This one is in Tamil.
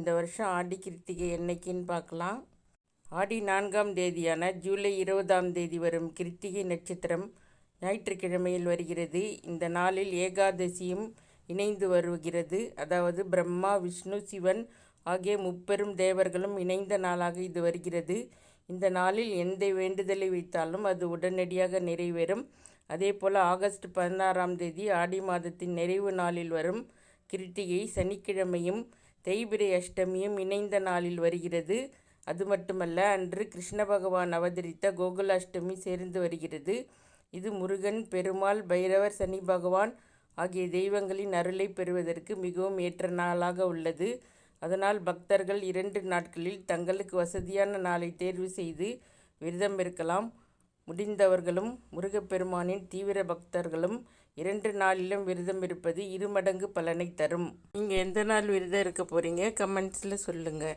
இந்த வருஷம் ஆடி கிருத்திகை என்னைக்குன்னு பார்க்கலாம். ஆடி 4ஆம் தேதியான ஜூலை 20ஆம் தேதி வரும் கிருத்திகை நட்சத்திரம் ஞாயிற்றுக்கிழமையில் வருகிறது. இந்த நாளில் ஏகாதசியும் இணைந்து வருகிறது. அதாவது பிரம்மா, விஷ்ணு, சிவன் ஆகிய முப்பெரும் தேவர்களும் இணைந்த நாளாக இது வருகிறது. இந்த நாளில் எந்த வேண்டுதலை வைத்தாலும் அது உடனடியாக நிறைவேறும். அதேபோல் ஆகஸ்ட் 16ஆம் தேதி ஆடி மாதத்தின் நிறைவு நாளில் வரும் கிருத்திகை சனிக்கிழமையும் தேய்பிரை அஷ்டமியும் இணைந்த நாளில் வருகிறது. அது மட்டுமல்ல, அன்று கிருஷ்ண பகவான் அவதரித்த கோகுலாஷ்டமி சேர்ந்து வருகிறது. இது முருகன், பெருமாள், பைரவர், சனி பகவான் ஆகிய தெய்வங்களின் அருளை பெறுவதற்கு மிகவும் ஏற்ற நாளாக உள்ளது. அதனால் பக்தர்கள் 2 நாட்களில் தங்களுக்கு வசதியான நாளை தேர்வு செய்து விரதம் இருக்கலாம். முடிந்தவர்களும் முருகப்பெருமானின் தீவிர பக்தர்களும் 2 நாளிலும் விரதம் இருப்பது 2 மடங்கு பலனை தரும். நீங்கள் எந்த நாள் விரதம் இருக்க போகிறீங்க? கமெண்ட்ஸில் சொல்லுங்கள்.